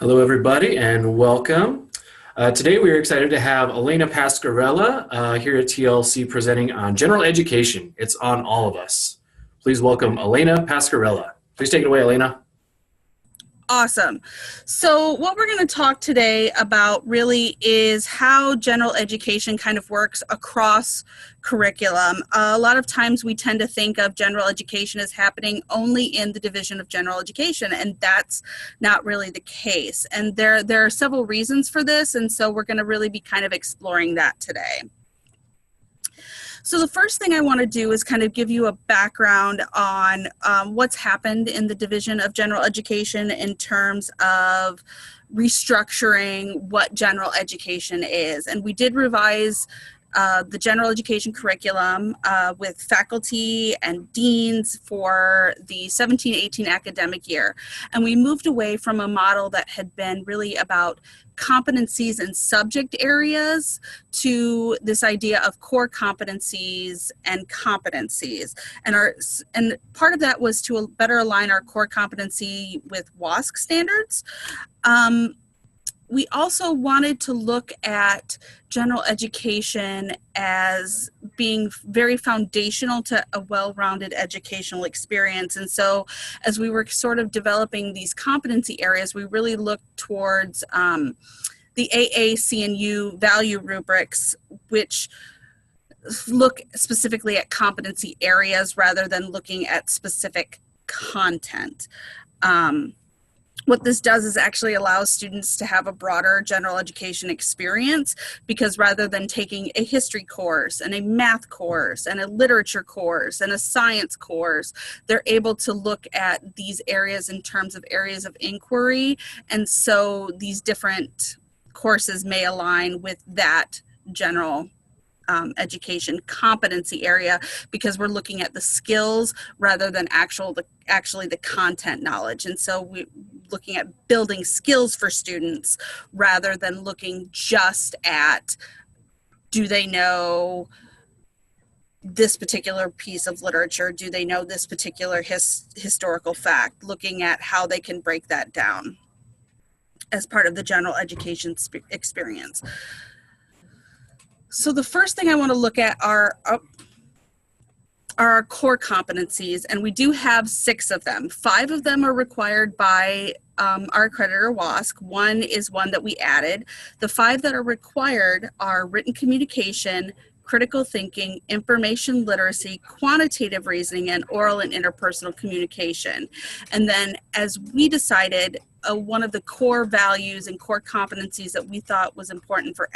Hello, everybody, and welcome. Today, we are excited to have Alaina Pascarella here at TLC presenting on general education. It's on all of us. Please welcome Alaina Pascarella. Please take it away, Alaina. Awesome. So what we're going to talk today about really is how general education kind of works across curriculum. A lot of times we tend to think of general education as happening only in the Division of General Education, and that's not really the case. And there are several reasons for this, and so we're going to really be kind of exploring that today. So the first thing I want to do is kind of give you a background on what's happened in the Division of General Education in terms of restructuring what general education is. And we did revise the general education curriculum with faculty and deans for the 17-18 academic year. And we moved away from a model that had been really about competencies and subject areas to this idea of core competencies and competencies. And part of that was to better align our core competency with WASC standards. We also wanted to look at general education as being very foundational to a well-rounded educational experience. And so as we were sort of developing these competency areas, we really looked towards the AAC&U value rubrics, which look specifically at competency areas rather than looking at specific content. What this does is actually allows students to have a broader general education experience, because rather than taking a history course and a math course and a literature course and a science course, they're able to look at these areas in terms of areas of inquiry. And so these different courses may align with that general education competency area, because we're looking at the skills rather than actually the content knowledge. And so we're looking at building skills for students rather than looking just at, do they know this particular piece of literature? Do they know this particular historical fact? Looking at how they can break that down as part of the general education experience. So the first thing I want to look at are our core competencies, and we do have 6 of them. 5 of them are required by our accreditor WASC. 1 is one that we added. The 5 that are required are written communication, critical thinking, information literacy, quantitative reasoning, and oral and interpersonal communication. And then as we decided, one of the core values and core competencies that we thought was important for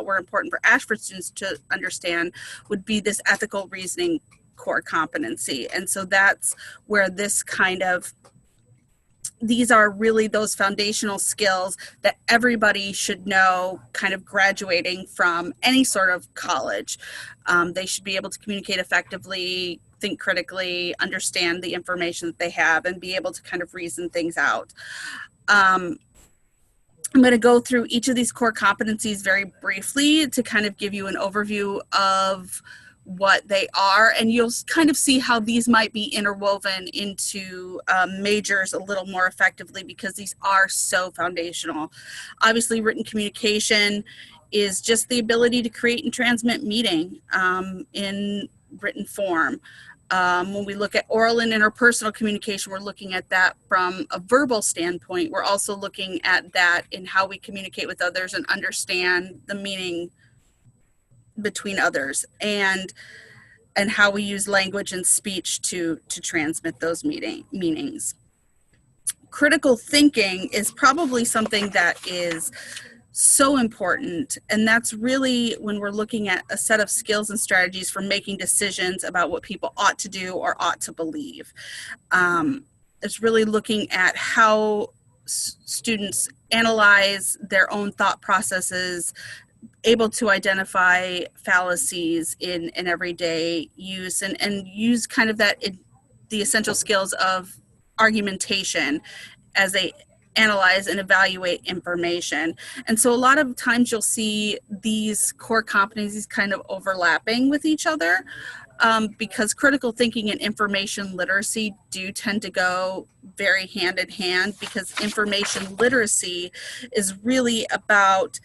were important for Ashford students to understand would be this ethical reasoning core competency. And so that's where these are really those foundational skills that everybody should know kind of graduating from any sort of college. They should be able to communicate effectively, think critically, understand the information that they have, and be able to kind of reason things out. I'm going to go through each of these core competencies very briefly to kind of give you an overview of what they are, and you'll kind of see how these might be interwoven into majors a little more effectively, because these are so foundational. Obviously, written communication is just the ability to create and transmit meaning in written form. When we look at oral and interpersonal communication, we're looking at that from a verbal standpoint. We're also looking at that in how we communicate with others and understand the meaning between others, and how we use language and speech to transmit those meanings. Critical thinking is probably something that is so important, and that's really when we're looking at a set of skills and strategies for making decisions about what people ought to do or ought to believe. It's really looking at how students analyze their own thought processes, able to identify fallacies in everyday use, and use kind of the essential skills of argumentation as they analyze and evaluate information. And so a lot of times you'll see these core competencies kind of overlapping with each other. because critical thinking and information literacy do tend to go very hand in hand, because information literacy is really about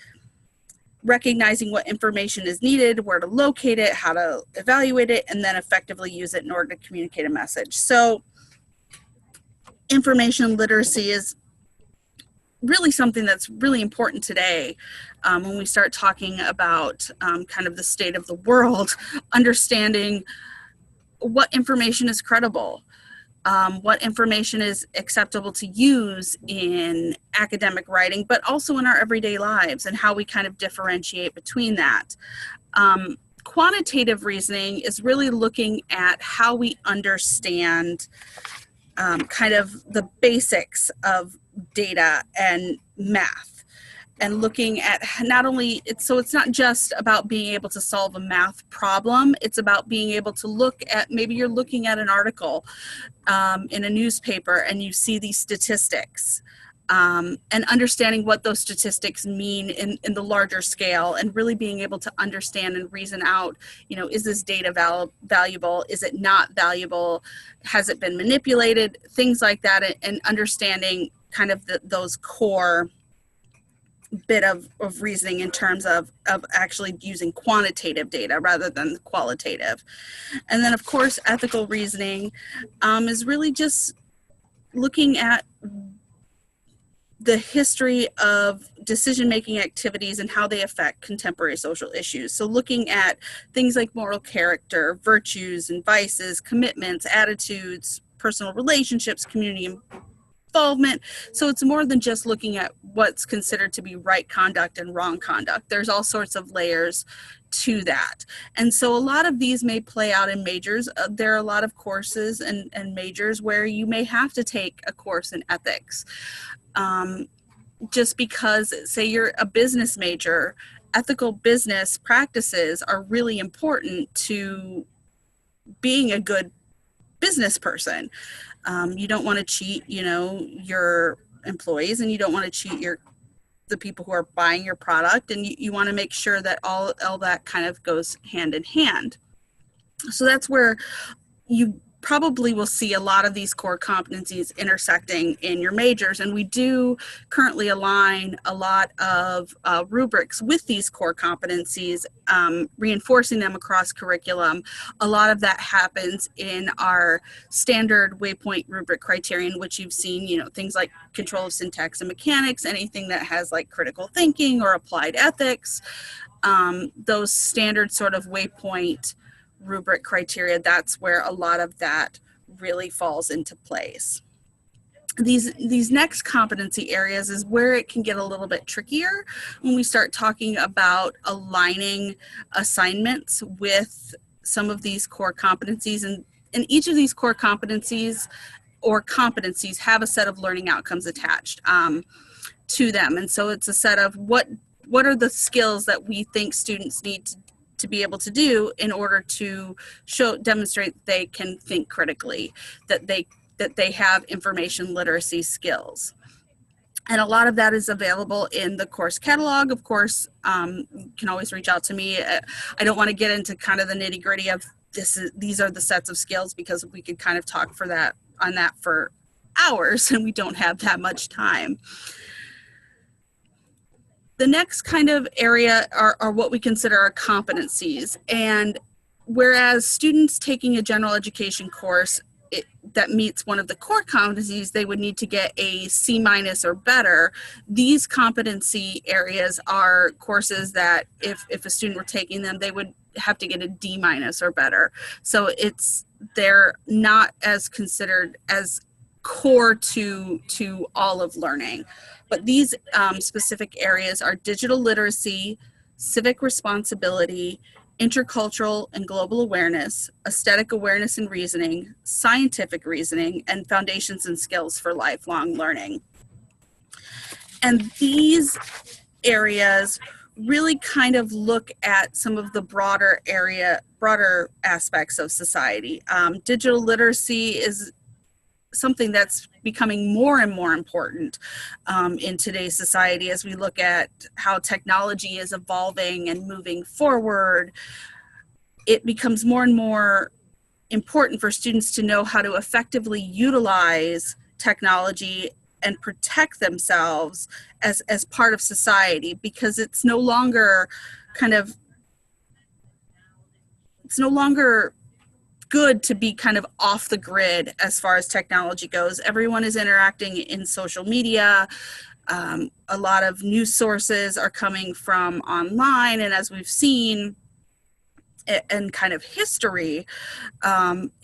recognizing what information is needed, where to locate it, how to evaluate it, and then effectively use it in order to communicate a message. So information literacy is really something that's really important today when we start talking about kind of the state of the world, understanding what information is credible, what information is acceptable to use in academic writing, but also in our everyday lives, and how we kind of differentiate between that. Quantitative reasoning is really looking at how we understand kind of the basics of data and math, and looking at not only, it's not just about being able to solve a math problem, it's about being able to look at, maybe you're looking at an article in a newspaper and you see these statistics, and understanding what those statistics mean in the larger scale, and really being able to understand and reason out, is this data valuable? Is it not valuable? Has it been manipulated? Things like that, and understanding kind of those core bit of reasoning in terms of actually using quantitative data rather than qualitative. And then, of course, ethical reasoning is really just looking at the history of decision-making activities and how they affect contemporary social issues. So looking at things like moral character, virtues and vices, commitments, attitudes, personal relationships, community involvement. So it's more than just looking at what's considered to be right conduct and wrong conduct. There's all sorts of layers to that. And so a lot of these may play out in majors. There are a lot of courses and majors where you may have to take a course in ethics. Just because, say you're a business major, ethical business practices are really important to being a good business person. You don't want to cheat, your employees, and you don't want to cheat the people who are buying your product, and you want to make sure that all that kind of goes hand in hand. So that's where you probably will see a lot of these core competencies intersecting in your majors, and we do currently align a lot of rubrics with these core competencies, reinforcing them across curriculum. A lot of that happens in our standard waypoint rubric criterion, which you've seen, things like control of syntax and mechanics, anything that has like critical thinking or applied ethics, those standard sort of waypoint rubric criteria, that's where a lot of that really falls into place. These next competency areas is where it can get a little bit trickier when we start talking about aligning assignments with some of these core competencies, and each of these core competencies or competencies have a set of learning outcomes attached to them. And so it's a set of what are the skills that we think students need to be able to do in order to demonstrate that they can think critically, that they have information literacy skills. And a lot of that is available in the course catalog. Of course, you can always reach out to me. I don't want to get into kind of the nitty gritty of these are the sets of skills, because we could kind of talk on that for hours, and we don't have that much time. The next kind of area are what we consider our competencies. And whereas students taking a general education course that meets one of the core competencies, they would need to get a C- or better. These competency areas are courses that if a student were taking them, they would have to get a D- or better. So they're not as considered as core to all of learning. But these specific areas are digital literacy, civic responsibility, intercultural and global awareness, aesthetic awareness and reasoning, scientific reasoning, and foundations and skills for lifelong learning. And these areas really kind of look at some of the broader aspects of society. Digital literacy is something that's becoming more and more important in today's society as we look at how technology is evolving and moving forward. it becomes more and more important for students to know how to effectively utilize technology and protect themselves as part of society, because it's no longer good to be kind of off the grid as far as technology goes. Everyone is interacting in social media. A lot of news sources are coming from online, and as we've seen in kind of history,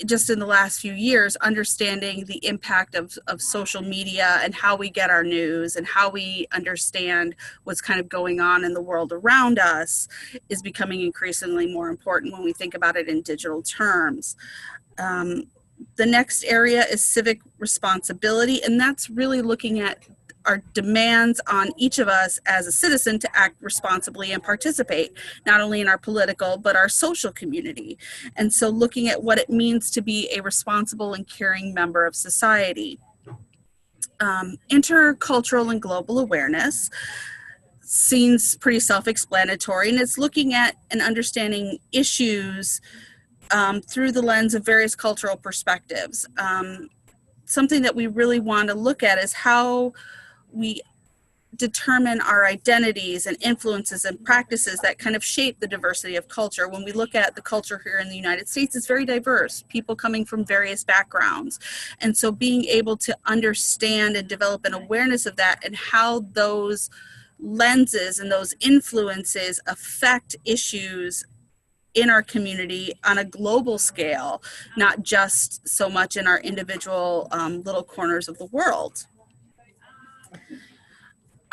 just in the last few years, understanding the impact of social media and how we get our news and how we understand what's kind of going on in the world around us is becoming increasingly more important when we think about it in digital terms. The next area is civic responsibility, and that's really looking at our demands on each of us as a citizen to act responsibly and participate, not only in our political, but our social community. And so looking at what it means to be a responsible and caring member of society. Intercultural and global awareness seems pretty self-explanatory, and it's looking at and understanding issues through the lens of various cultural perspectives. Something that we really want to look at is how we determine our identities and influences and practices that kind of shape the diversity of culture. When we look at the culture here in the United States, it's very diverse, people coming from various backgrounds. And so being able to understand and develop an awareness of that and how those lenses and those influences affect issues in our community on a global scale, not just so much in our individual little corners of the world.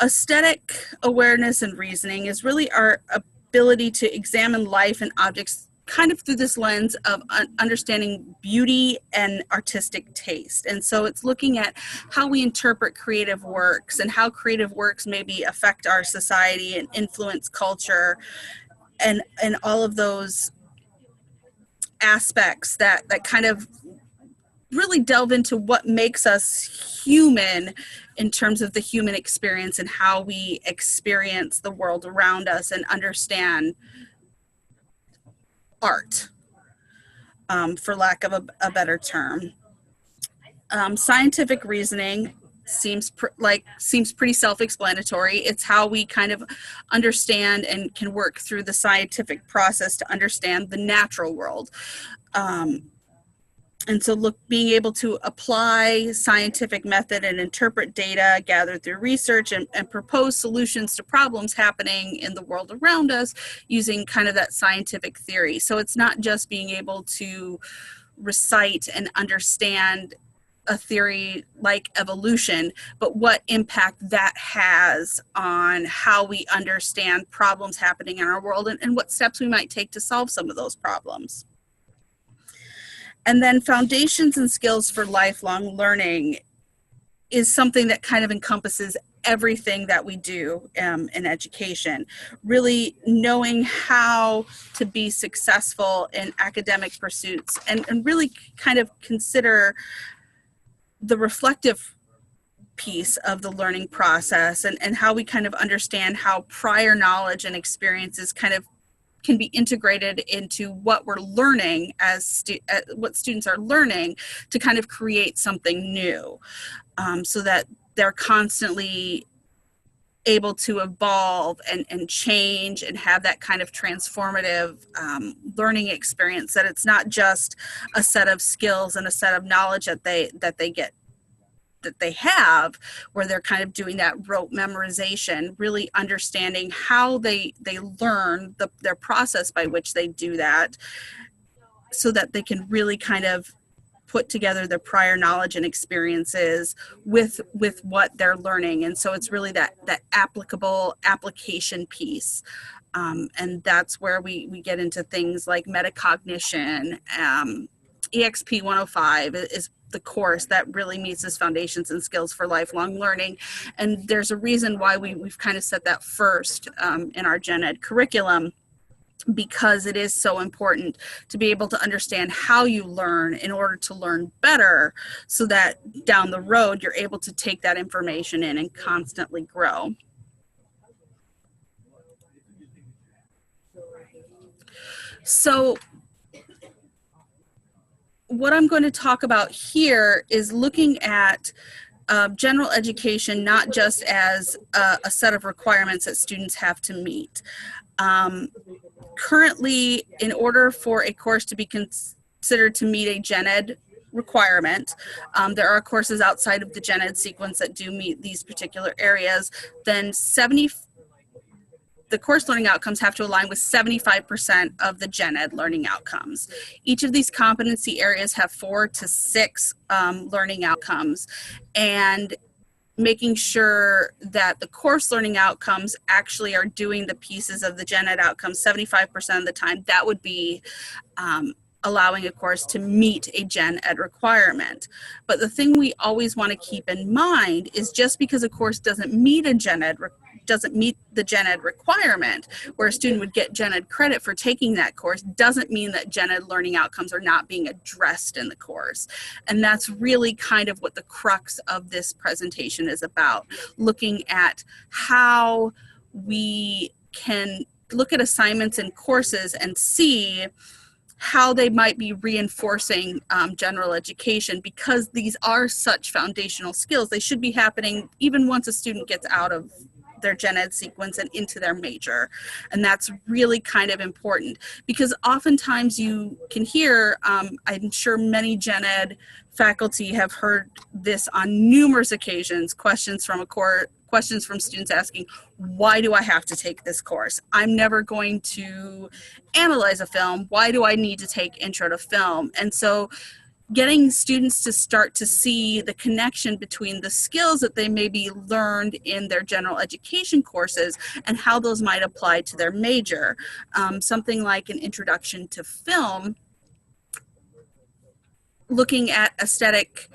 Aesthetic awareness and reasoning is really our ability to examine life and objects kind of through this lens of understanding beauty and artistic taste. And so it's looking at how we interpret creative works and how creative works maybe affect our society and influence culture, and all of those aspects that kind of really delve into what makes us human in terms of the human experience and how we experience the world around us and understand art, for lack of a better term. Scientific reasoning seems pretty self-explanatory. It's how we kind of understand and can work through the scientific process to understand the natural world. And so being able to apply scientific method and interpret data gathered through research and propose solutions to problems happening in the world around us using kind of that scientific theory. So it's not just being able to recite and understand a theory like evolution, but what impact that has on how we understand problems happening in our world and what steps we might take to solve some of those problems. And then foundations and skills for lifelong learning is something that kind of encompasses everything that we do in education. Really knowing how to be successful in academic pursuits and really kind of consider the reflective piece of the learning process and how we kind of understand how prior knowledge and experiences kind of can be integrated into what we're learning what students are learning to kind of create something new, so that they're constantly able to evolve and change and have that kind of transformative learning experience, that it's not just a set of skills and a set of knowledge that they have, where they're kind of doing that rote memorization, really understanding how they learn their process by which they do that, so that they can really kind of put together their prior knowledge and experiences with what they're learning. And so it's really that application piece. And that's where we get into things like metacognition. EXP 105 is the course that really meets this foundations and skills for lifelong learning. And there's a reason why we've kind of set that first in our gen ed curriculum, because it is so important to be able to understand how you learn in order to learn better, so that down the road you're able to take that information in and constantly grow. So what I'm going to talk about here is looking at general education, not just as a set of requirements that students have to meet. Currently, in order for a course to be considered to meet a gen ed requirement, there are courses outside of the gen ed sequence that do meet these particular areas, then the course learning outcomes have to align with 75% of the gen ed learning outcomes. Each of these competency areas have 4 to 6 learning outcomes, and making sure that the course learning outcomes actually are doing the pieces of the gen ed outcomes 75% of the time, that would be allowing a course to meet a gen ed requirement. But the thing we always want to keep in mind is just because a course doesn't meet the gen ed requirement, where a student would get gen ed credit for taking that course, doesn't mean that gen ed learning outcomes are not being addressed in the course. And that's really kind of what the crux of this presentation is about, looking at how we can look at assignments and courses and see how they might be reinforcing general education, because these are such foundational skills. They should be happening even once a student gets out of their gen ed sequence and into their major. And that's really kind of important, because oftentimes you can hear, I'm sure many gen ed faculty have heard this on numerous occasions, questions from students asking, why do I have to take this course? I'm never going to analyze a film. Why do I need to take intro to film? And so getting students to start to see the connection between the skills that they maybe learned in their general education courses and how those might apply to their major. Something like an introduction to film, looking at aesthetic,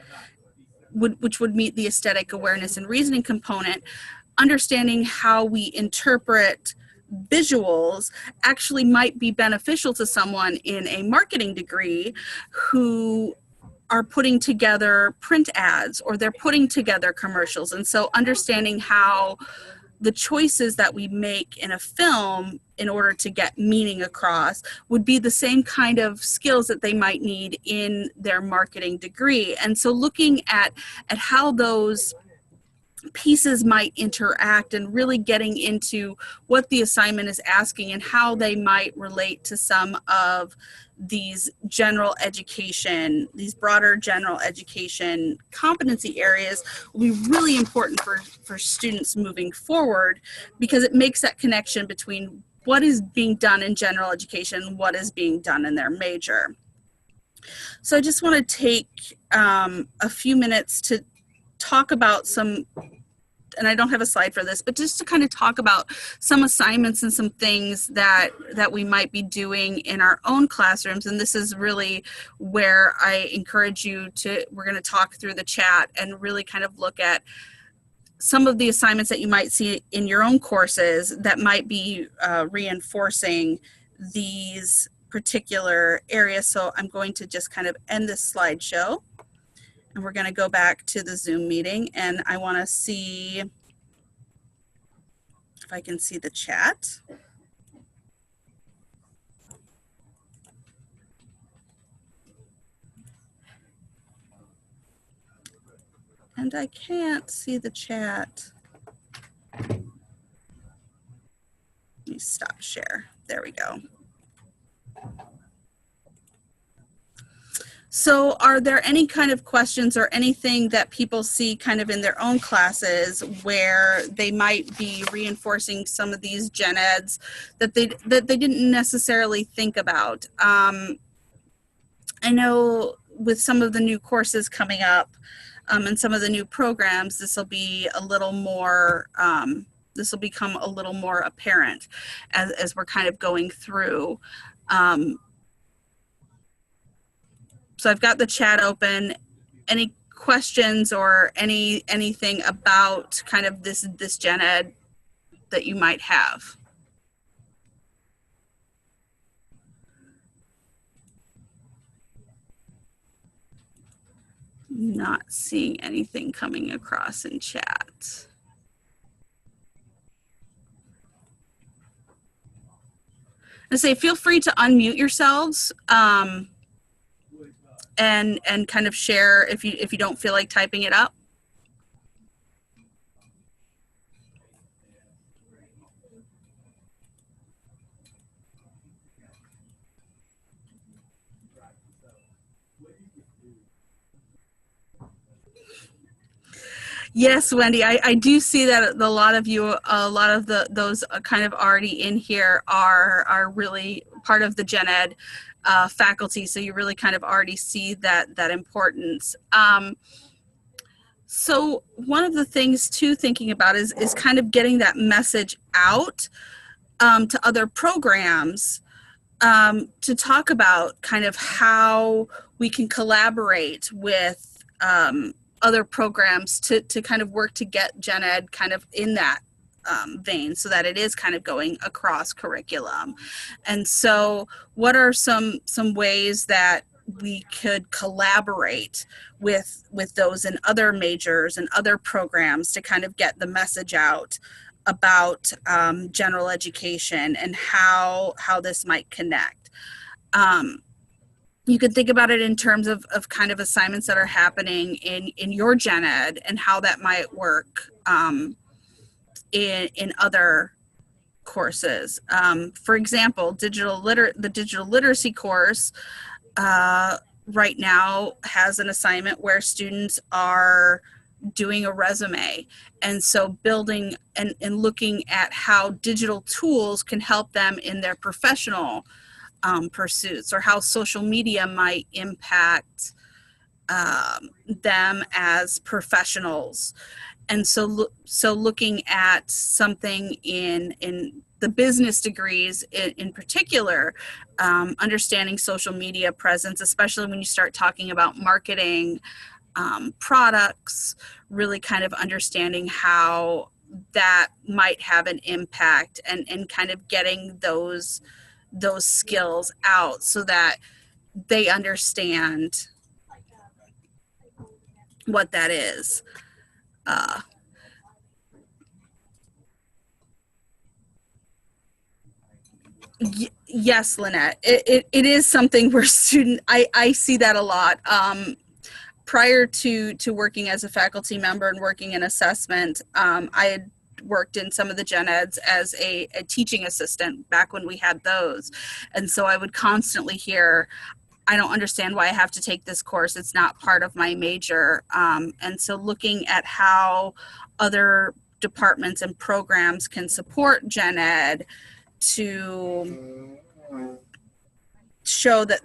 which would meet the aesthetic awareness and reasoning component, understanding how we interpret visuals actually might be beneficial to someone in a marketing degree who are putting together print ads, or they're putting together commercials. And so understanding how the choices that we make in a film in order to get meaning across would be the same kind of skills that they might need in their marketing degree. And so looking at how those pieces might interact and really getting into what the assignment is asking and how they might relate to some of these general education, these broader general education competency areas will be really important for students moving forward, because it makes that connection between what is being done in general education and what is being done in their major. So I just want to take a few minutes to talk about some, and I don't have a slide for this, but just to kind of talk about some assignments and some things that we might be doing in our own classrooms. And this is really where I encourage you to, we're going to talk through the chat and really kind of look at some of the assignments that you might see in your own courses that might be reinforcing these particular areas. So I'm going to just kind of end this slideshow. And we're going to go back to the Zoom meeting, and I want to see if I can see the chat. And I can't see the chat. Let me stop share. There we go. So are there any kind of questions or anything that people see kind of in their own classes where they might be reinforcing some of these gen eds that they didn't necessarily think about? I know with some of the new courses coming up and some of the new programs, this will be a little more, this will become a little more apparent as we're kind of going through. So I've got the chat open. Any questions or anything about kind of this gen ed that you might have? Not seeing anything coming across in chat. And say, feel free to unmute yourselves. and kind of share if you don't feel like typing it up? Yes, Wendy, I do see that a lot of you, a lot of those kind of already in here are really part of the Gen Ed faculty. So you really kind of already see that importance. So one of the things too, thinking about is kind of getting that message out to other programs to talk about kind of how we can collaborate with other programs to kind of work to get Gen Ed kind of in that vein, so that it is kind of going across curriculum. And so what are some ways that we could collaborate with those in other majors and other programs to kind of get the message out about general education and how this might connect? You could think about it in terms of kind of assignments that are happening in your Gen Ed and how that might work in other courses. For example, the digital literacy course right now has an assignment where students are doing a resume. And so building and looking at how digital tools can help them in their professional pursuits, or how social media might impact them as professionals. And so looking at something in the business degrees in particular, understanding social media presence, especially when you start talking about marketing products, really kind of understanding how that might have an impact, and kind of getting those skills out so that they understand what that is. Yes, Lynette, it is something where I see that a lot. Prior to working as a faculty member and working in assessment, I had worked in some of the gen eds as a teaching assistant back when we had those. And so I would constantly hear, I don't understand why I have to take this course. It's not part of my major. And so looking at how other departments and programs can support gen ed to show that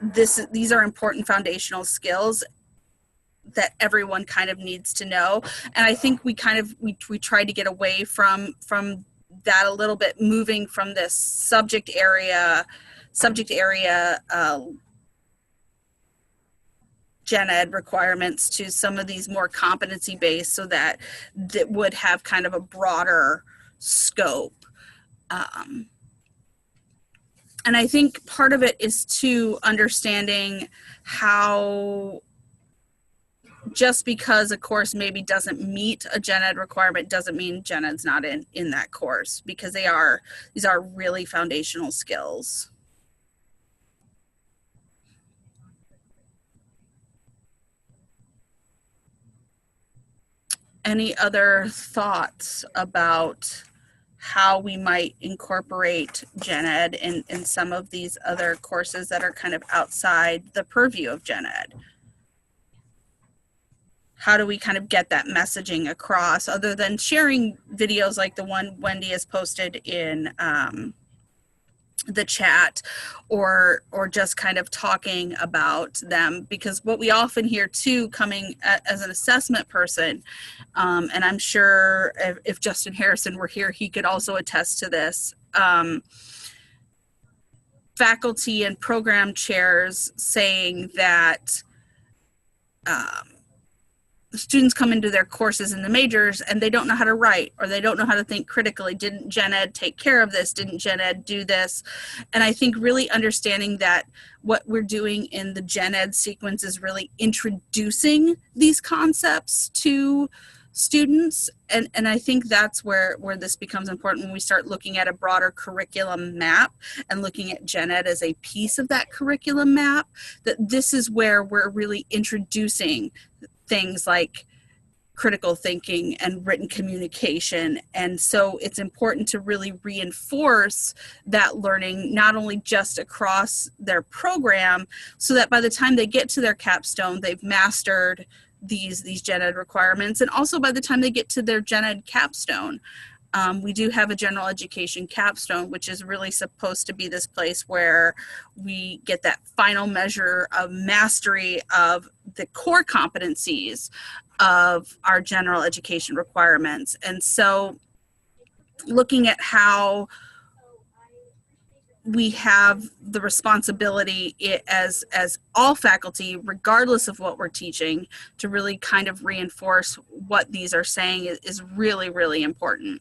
these are important foundational skills that everyone kind of needs to know. And I think we try to get away from that a little bit, moving from this subject area gen ed requirements to some of these more competency based, so that would have kind of a broader scope. And I think part of it is to understanding how just because a course maybe doesn't meet a gen ed requirement doesn't mean gen ed's not in that course, because these are really foundational skills. Any other thoughts about how we might incorporate gen ed in some of these other courses that are kind of outside the purview of gen ed? How do we kind of get that messaging across, other than sharing videos like the one Wendy has posted in the chat, or just kind of talking about them? Because what we often hear too, coming as an assessment person, and I'm sure if Justin Harrison were here, he could also attest to this, faculty and program chairs saying that students come into their courses in the majors and they don't know how to write, or they don't know how to think critically. Didn't gen ed take care of this? Didn't gen ed do this? And I think really understanding that what we're doing in the gen ed sequence is really introducing these concepts to students. And I think that's where this becomes important when we start looking at a broader curriculum map and looking at gen ed as a piece of that curriculum map, that this is where we're really introducing things like critical thinking and written communication. And so it's important to really reinforce that learning, not only just across their program, so that by the time they get to their capstone, they've mastered these gen ed requirements, and also by the time they get to their gen ed capstone. We do have a general education capstone, which is really supposed to be this place where we get that final measure of mastery of the core competencies of our general education requirements. And so looking at how we have the responsibility as all faculty, regardless of what we're teaching, to really kind of reinforce what these are saying is really, really important.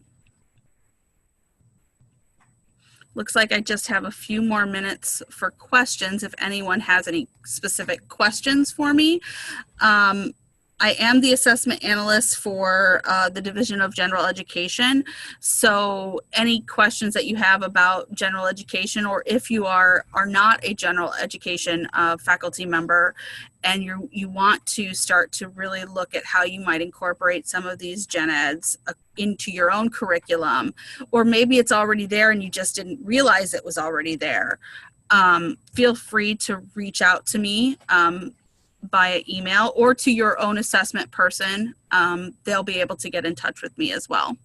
Looks like I just have a few more minutes for questions if anyone has any specific questions for me. I am the assessment analyst for the Division of General Education. So any questions that you have about general education, or if you are not a general education faculty member and you want to start to really look at how you might incorporate some of these gen eds into your own curriculum, or maybe it's already there and you just didn't realize it was already there, feel free to reach out to me via email or to your own assessment person. They'll be able to get in touch with me as well.